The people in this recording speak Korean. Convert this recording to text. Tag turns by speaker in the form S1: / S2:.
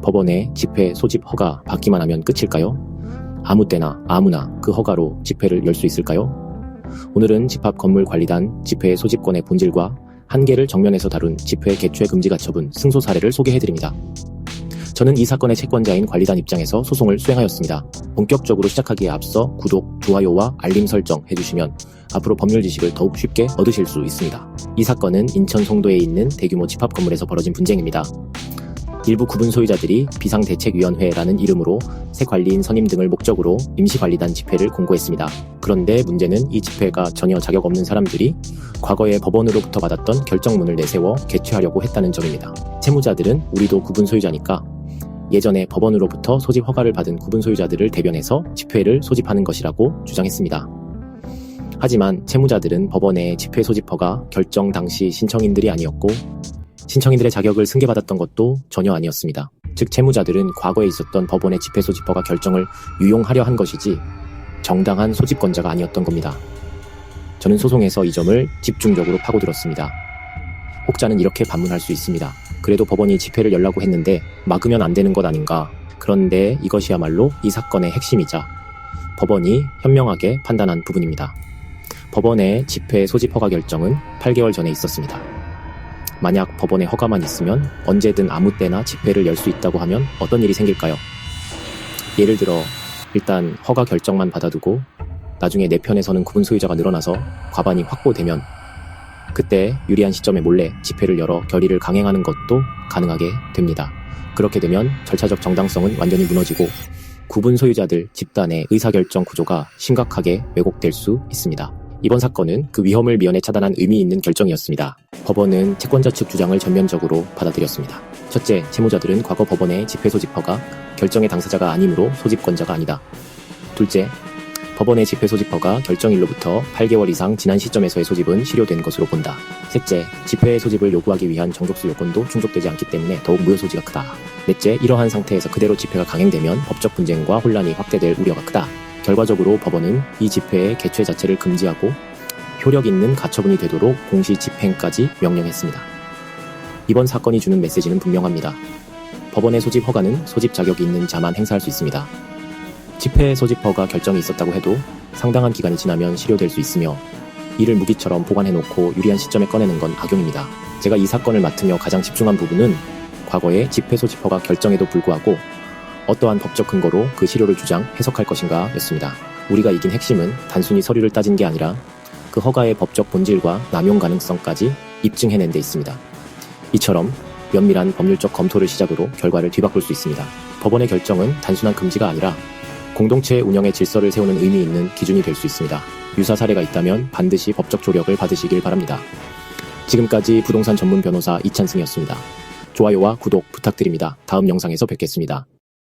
S1: 법원의 집회 소집 허가 받기만 하면 끝일까요? 아무 때나 아무나 그 허가로 집회를 열 수 있을까요? 오늘은 집합건물관리단 집회 소집권의 본질과 한계를 정면에서 다룬 집회 개최 금지 가처분 승소 사례를 소개해드립니다. 저는 이 사건의 채권자인 관리단 입장에서 소송을 수행하였습니다. 본격적으로 시작하기에 앞서 구독, 좋아요와 알림 설정 해주시면 앞으로 법률 지식을 더욱 쉽게 얻으실 수 있습니다. 이 사건은 인천 송도에 있는 대규모 집합건물에서 벌어진 분쟁입니다. 일부 구분 소유자들이 비상대책위원회라는 이름으로 새 관리인 선임 등을 목적으로 임시관리단 집회를 공고했습니다. 그런데 문제는 이 집회가 전혀 자격 없는 사람들이 과거에 법원으로부터 받았던 결정문을 내세워 개최하려고 했다는 점입니다. 채무자들은 우리도 구분 소유자니까 예전에 법원으로부터 소집 허가를 받은 구분 소유자들을 대변해서 집회를 소집하는 것이라고 주장했습니다. 하지만 채무자들은 법원의 집회 소집 허가 결정 당시 신청인들이 아니었고 신청인들의 자격을 승계받았던 것도 전혀 아니었습니다. 즉 채무자들은 과거에 있었던 법원의 집회 소집 허가 결정을 유용하려 한 것이지 정당한 소집권자가 아니었던 겁니다. 저는 소송에서 이 점을 집중적으로 파고들었습니다. 혹자는 이렇게 반문할 수 있습니다. 그래도 법원이 집회를 열라고 했는데 막으면 안 되는 것 아닌가. 그런데 이것이야말로 이 사건의 핵심이자 법원이 현명하게 판단한 부분입니다. 법원의 집회 소집 허가 결정은 8개월 전에 있었습니다. 만약 법원의 허가만 있으면 언제든 아무 때나 집회를 열 수 있다고 하면 어떤 일이 생길까요? 예를 들어 일단 허가 결정만 받아두고 나중에 내 편에 서는 구분 소유자가 늘어나서 과반이 확보되면 그때 유리한 시점에 몰래 집회를 열어 결의를 강행하는 것도 가능하게 됩니다. 그렇게 되면 절차적 정당성은 완전히 무너지고 구분 소유자들 집단의 의사결정 구조가 심각하게 왜곡될 수 있습니다. 이번 사건은 그 위험을 미연에 차단한 의미 있는 결정이었습니다. 법원은 채권자 측 주장을 전면적으로 받아들였습니다. 첫째, 채무자들은 과거 법원의 집회 소집 허가 결정의 당사자가 아니므로 소집권자가 아니다. 둘째, 법원의 집회 소집 허가 결정일로부터 8개월 이상 지난 시점에서의 소집은 실효된 것으로 본다. 셋째, 집회의 소집을 요구하기 위한 정족수 요건도 충족되지 않기 때문에 더욱 무효 소지가 크다. 넷째, 이러한 상태에서 그대로 집회가 강행되면 법적 분쟁과 혼란이 확대될 우려가 크다. 결과적으로 법원은 이 집회의 개최 자체를 금지하고 효력 있는 가처분이 되도록 공시 집행까지 명령했습니다. 이번 사건이 주는 메시지는 분명합니다. 법원의 소집 허가는 소집 자격이 있는 자만 행사할 수 있습니다. 집회 소집 허가 결정이 있었다고 해도 상당한 기간이 지나면 실효될 수 있으며 이를 무기처럼 보관해놓고 유리한 시점에 꺼내는 건 악용입니다. 제가 이 사건을 맡으며 가장 집중한 부분은 과거의 집회 소집 허가 결정에도 불구하고 어떠한 법적 근거로 그 실효를 주장, 해석할 것인가 였습니다. 우리가 이긴 핵심은 단순히 서류를 따진 게 아니라 그 허가의 법적 본질과 남용 가능성까지 입증해낸 데 있습니다. 이처럼 면밀한 법률적 검토를 시작으로 결과를 뒤바꿀 수 있습니다. 법원의 결정은 단순한 금지가 아니라 공동체 운영의 질서를 세우는 의미 있는 기준이 될 수 있습니다. 유사 사례가 있다면 반드시 법적 조력을 받으시길 바랍니다. 지금까지 부동산 전문 변호사 이찬승이었습니다. 좋아요와 구독 부탁드립니다. 다음 영상에서 뵙겠습니다.